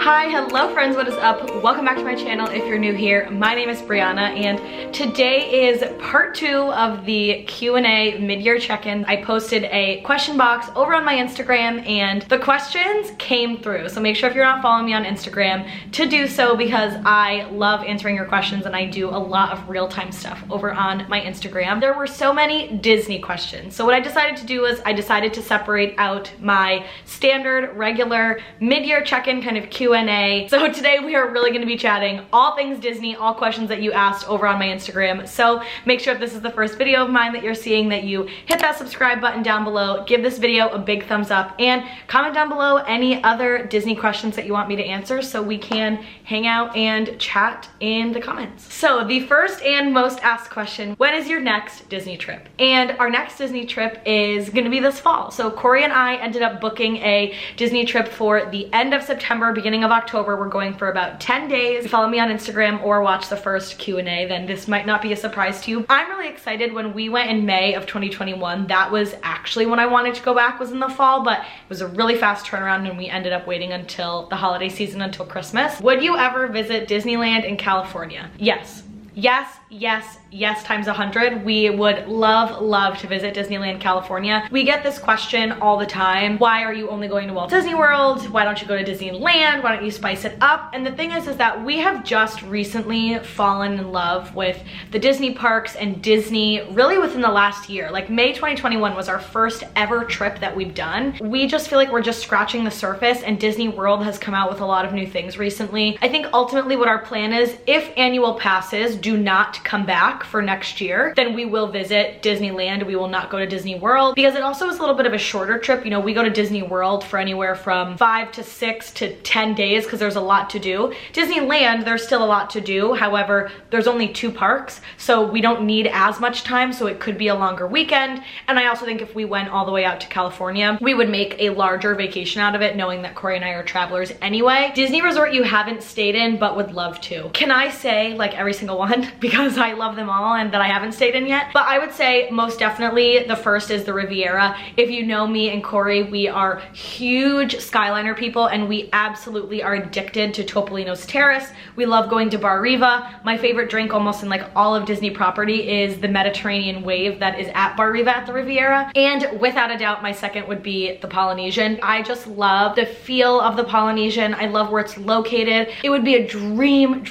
Hi, hello friends, what is up? Welcome back to my channel if you're new here. My name is Brianna and today is part 2 of the Q&A mid-year check-in. I posted a question box over on my Instagram and the questions came through. So make sure if you're not following me on Instagram to do so because I love answering your questions and I do a lot of real-time stuff over on my Instagram. There were so many Disney questions. So what I decided to do was I decided to separate out my standard, regular, mid-year check-in kind of Q&A. So today we are really going to be chatting all things Disney, all questions that you asked over on my Instagram. So make sure if this is the first video of mine that you're seeing that you hit that subscribe button down below, give this video a big thumbs up, and comment down below any other Disney questions that you want me to answer so we can hang out and chat in the comments. So the first and most asked question, when is your next Disney trip? And our next Disney trip is going to be this fall. So Corey and I ended up booking a Disney trip for the end of September, beginning of October. We're going for about 10 days. If you follow me on Instagram or watch the first Q&A, then this might not be a surprise to you. I'm really excited. When we went in May of 2021, that was actually when I wanted to go back, was in the fall, but it was a really fast turnaround and we ended up waiting until the holiday season, until Christmas. Would you ever visit Disneyland in California? Yes. Yes, yes, yes times 100. We would love to visit Disneyland California. We get this question all the time. Why are you only going to Walt Disney World? Why don't you go to Disneyland? Why don't you spice it up? And the thing is that we have just recently fallen in love with the Disney parks and Disney really within the last year. Like May 2021 was our first ever trip that we've done. We just feel like we're just scratching the surface and Disney World has come out with a lot of new things recently. I think ultimately what our plan is, if annual passes do not come back for next year, then we will visit Disneyland. We will not go to Disney World because it also is a little bit of a shorter trip. You know, we go to Disney World for anywhere from 5 to 6 to 10 days because there's a lot to do. Disneyland, there's still a lot to do. However, there's only 2 parks, so we don't need as much time, so it could be a longer weekend. And I also think if we went all the way out to California, we would make a larger vacation out of it, knowing that Corey and I are travelers anyway. Disney resort you haven't stayed in but would love to. Can I say like every single one? Because I love them all and that I haven't stayed in yet. But I would say most definitely the first is the Riviera. If you know me and Corey, we are huge Skyliner people and we absolutely are addicted to Topolino's Terrace. We love going to Bar Riva. My favorite drink almost in like all of Disney property is the Mediterranean wave that is at Bar Riva at the Riviera. And without a doubt, my second would be the Polynesian. I just love the feel of the Polynesian. I love where it's located. It would be a dream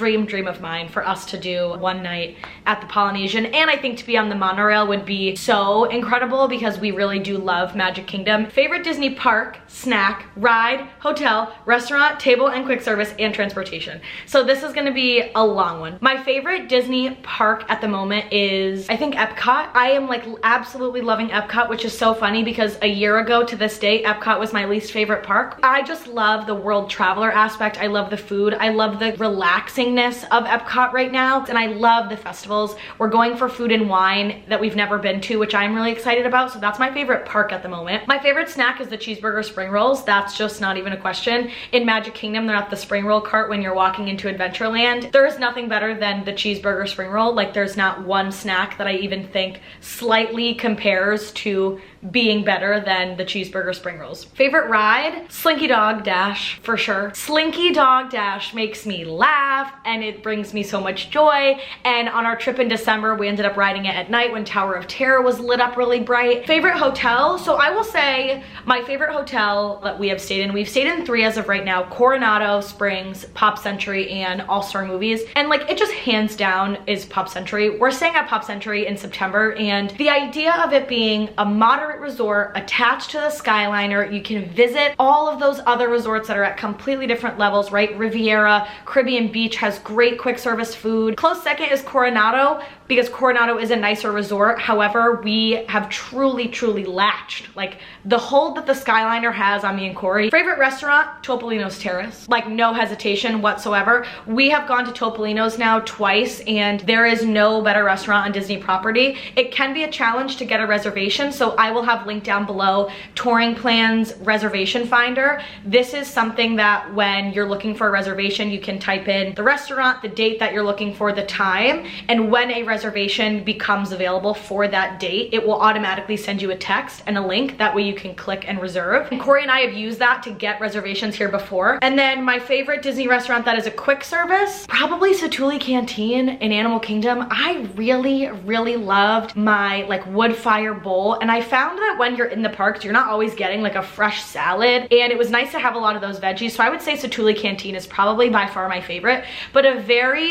of mine for us to do one night at the Polynesian, and I think to be on the monorail would be so incredible because we really do love Magic Kingdom. Favorite Disney park, snack, ride, hotel, restaurant, table and quick service, and transportation. So this is gonna be a long one. My favorite Disney park at the moment is, I think, Epcot. I am like absolutely loving Epcot, which is so funny because a year ago to this day, Epcot was my least favorite park. I just love the world traveler aspect. I love the food. I love the relaxingness of Epcot right now, and I love the festivals. We're going for food and wine that we've never been to, which I'm really excited about. So that's my favorite park at the moment. My favorite snack is the Cheeseburger spring rolls. That's just not even a question. In Magic Kingdom, they're at the spring roll cart when you're walking into Adventureland. There is nothing better than the Cheeseburger spring roll. Like there's not one snack that I even think slightly compares to being better than the Cheeseburger spring rolls. Favorite ride? Slinky Dog Dash, for sure. Slinky Dog Dash makes me laugh and it brings me so much joy. And on our trip in December, we ended up riding it at night when Tower of Terror was lit up really bright. Favorite hotel? So I will say my favorite hotel that we have stayed in, we've stayed in 3 as of right now: Coronado Springs, Pop Century, and All Star Movies. And like it just hands down is Pop Century. We're staying at Pop Century in September, and the idea of it being a moderate resort attached to the Skyliner, you can visit all of those other resorts that are at completely different levels, right? Riviera, Caribbean Beach has great quick service food. Close second is Coronado, because Coronado is a nicer resort. However, we have truly latched like the hold that the Skyliner has on me and Corey. Favorite restaurant? Topolino's Terrace. Like no hesitation whatsoever. We have gone to Topolino's now twice and there is no better restaurant on Disney property. It can be a challenge to get a reservation, so I will have linked down below Touring Plans Reservation Finder. This is something that when you're looking for a reservation, you can type in the restaurant, the date that you're looking for, the time, and when a reservation becomes available for that date, it will automatically send you a text and a link. That way you can click and reserve. And Corey and I have used that to get reservations here before. And then my favorite Disney restaurant that is a quick service, probably Satu'li Canteen in Animal Kingdom. I really loved my like wood fire bowl. And I found that when you're in the parks, you're not always getting like a fresh salad. And it was nice to have a lot of those veggies. So I would say Satu'li Canteen is probably by far my favorite. But a very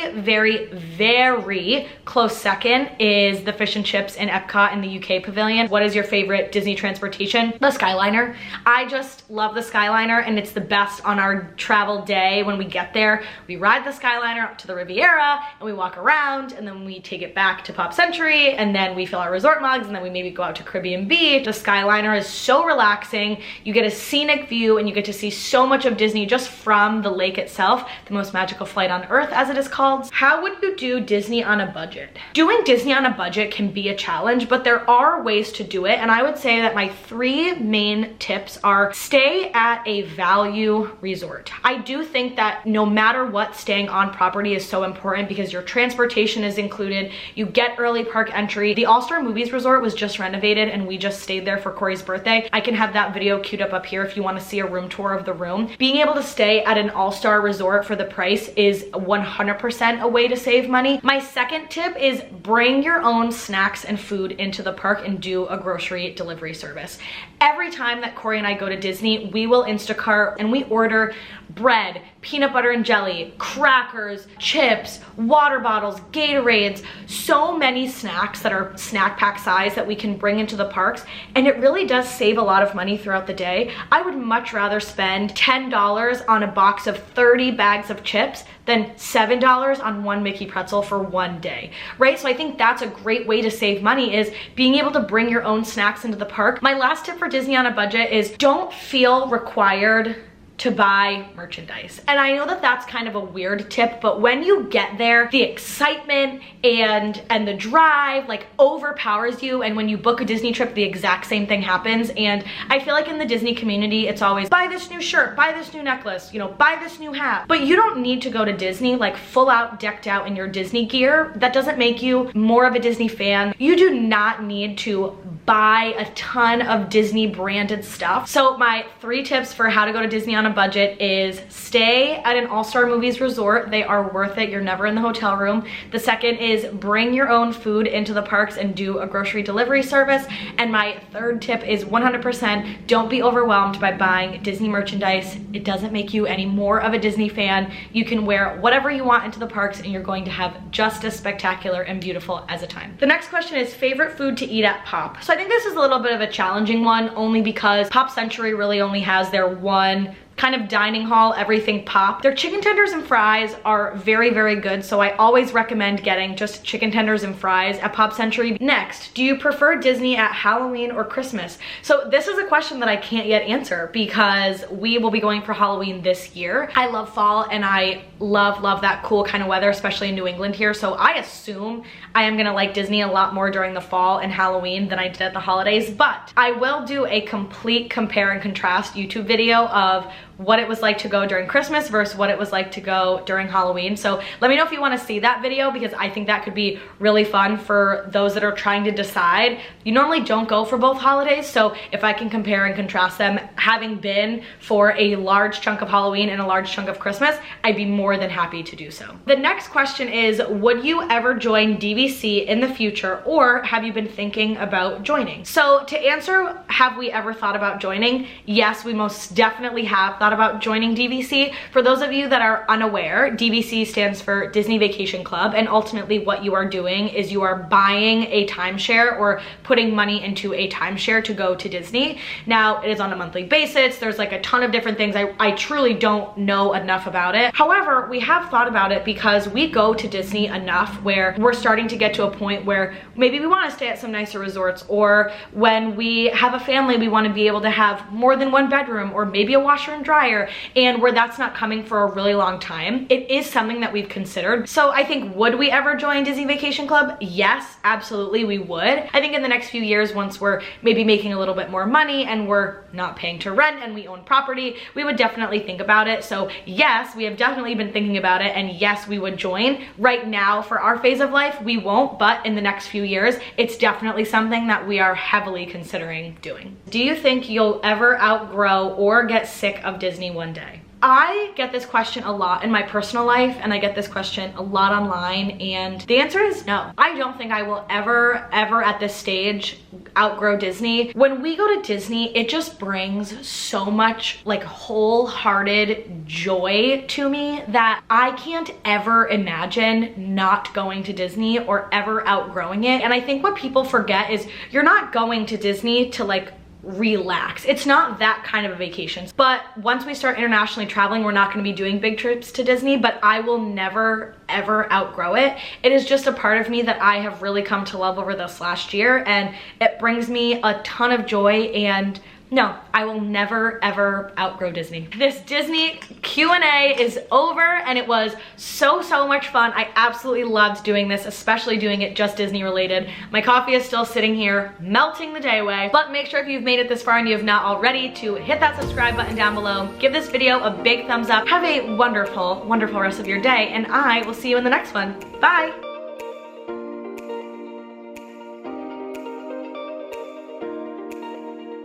close second is the fish and chips in Epcot in the UK pavilion. What is your favorite Disney transportation? The Skyliner. I just love the Skyliner, and it's the best on our travel day. When we get there, we ride the Skyliner up to the Riviera and we walk around, and then we take it back to Pop Century, and then we fill our resort mugs, and then we maybe go out to Caribbean Beach. The Skyliner is so relaxing. You get a scenic view and you get to see so much of Disney just from the lake itself, the most magical flight on earth as it is called. How would you do Disney on a budget? Doing Disney on a budget can be a challenge, but there are ways to do it. And I would say that my 3 main tips are: stay at a value resort. I do think that no matter what, staying on property is so important because your transportation is included. You get early park entry. The All-Star Movies Resort was just renovated and we just stayed there for Corey's birthday. I can have that video queued up here if you want to see a room tour of the room. Being able to stay at an all-star resort for the price is 100% a way to save money. My second tip is bring your own snacks and food into the park and do a grocery delivery service. Every time that Corey and I go to Disney, we will Instacart and we order bread, peanut butter and jelly, crackers, chips, water bottles, Gatorades, so many snacks that are snack pack size that we can bring into the parks, and it really does save a lot of money throughout the day. I would much rather spend $10 on a box of 30 bags of chips than $7 on one Mickey pretzel for one day, right? So I think that's a great way to save money, is being able to bring your own snacks into the park. My last tip for Disney on a budget is don't feel required to buy merchandise. And I know that that's kind of a weird tip, but when you get there, the excitement and the drive like overpowers you. And when you book a Disney trip, the exact same thing happens. And I feel like in the Disney community, it's always buy this new shirt, buy this new necklace, you know, buy this new hat. But you don't need to go to Disney like full out decked out in your Disney gear. That doesn't make you more of a Disney fan. You do not need to buy a ton of Disney branded stuff. So my 3 tips for how to go to Disney on a budget is stay at an All-Star Movies resort. They are worth it. You're never in the hotel room. The second is bring your own food into the parks and do a grocery delivery service. And my 3rd tip is 100% don't be overwhelmed by buying Disney merchandise. It doesn't make you any more of a Disney fan. You can wear whatever you want into the parks and you're going to have just as spectacular and beautiful as a time. The next question is favorite food to eat at Pop. So I think this is a little bit of a challenging one, only because Pop Century really only has their one kind of dining hall, everything Pop. Their chicken tenders and fries are very good, so I always recommend getting just chicken tenders and fries at Pop Century. Next, do you prefer Disney at Halloween or Christmas? So this is a question that I can't yet answer because we will be going for Halloween this year. I love fall and I love that cool kind of weather, especially in New England here, so I assume I am gonna like Disney a lot more during the fall and Halloween than I did at the holidays, but I will do a complete compare and contrast YouTube video of what it was like to go during Christmas versus what it was like to go during Halloween. So let me know if you want to see that video, because I think that could be really fun for those that are trying to decide. You normally don't go for both holidays, so if I can compare and contrast them, having been for a large chunk of Halloween and a large chunk of Christmas, I'd be more than happy to do so. The next question is, would you ever join DVC in the future, or have you been thinking about joining? So to answer, have we ever thought about joining? Yes, we most definitely have thought about joining DVC. For those of you that are unaware, DVC stands for Disney Vacation Club, and ultimately what you are doing is you are buying a timeshare or putting money into a timeshare to go to Disney. Now, it is on a monthly basis. There's like a ton of different things. I truly don't know enough about it. However, we have thought about it because we go to Disney enough where we're starting to get to a point where maybe we want to stay at some nicer resorts, or when we have a family, we want to be able to have more than one bedroom or maybe a washer and dryer. prior and where that's not coming for a really long time, it is something that we've considered. So I think, would we ever join Disney Vacation Club? Yes, absolutely we would. I think in the next few years, once we're maybe making a little bit more money and we're not paying to rent and we own property, we would definitely think about it. So yes, we have definitely been thinking about it, and yes, we would join. Right now, for our phase of life, we won't, but in the next few years, it's definitely something that we are heavily considering doing. Do you think you'll ever outgrow or get sick of Disney one day? I get this question a lot in my personal life, and I get this question a lot online, and the answer is no. I don't think I will ever at this stage outgrow Disney. When we go to Disney, it just brings so much like wholehearted joy to me that I can't ever imagine not going to Disney or ever outgrowing it. And I think what people forget is you're not going to Disney to like relax. It's not that kind of a vacation. But once we start internationally traveling, we're not going to be doing big trips to Disney, but I will never ever outgrow it. It is just a part of me that I have really come to love over this last year, and it brings me a ton of joy. And no, I will never ever outgrow Disney. This Disney Q&A is over, and it was so much fun. I absolutely loved doing this, especially doing it just Disney related. My coffee is still sitting here melting the day away, but make sure if you've made it this far and you have not already to hit that subscribe button down below. Give this video a big thumbs up. Have a wonderful rest of your day, and I will see you in the next one. Bye.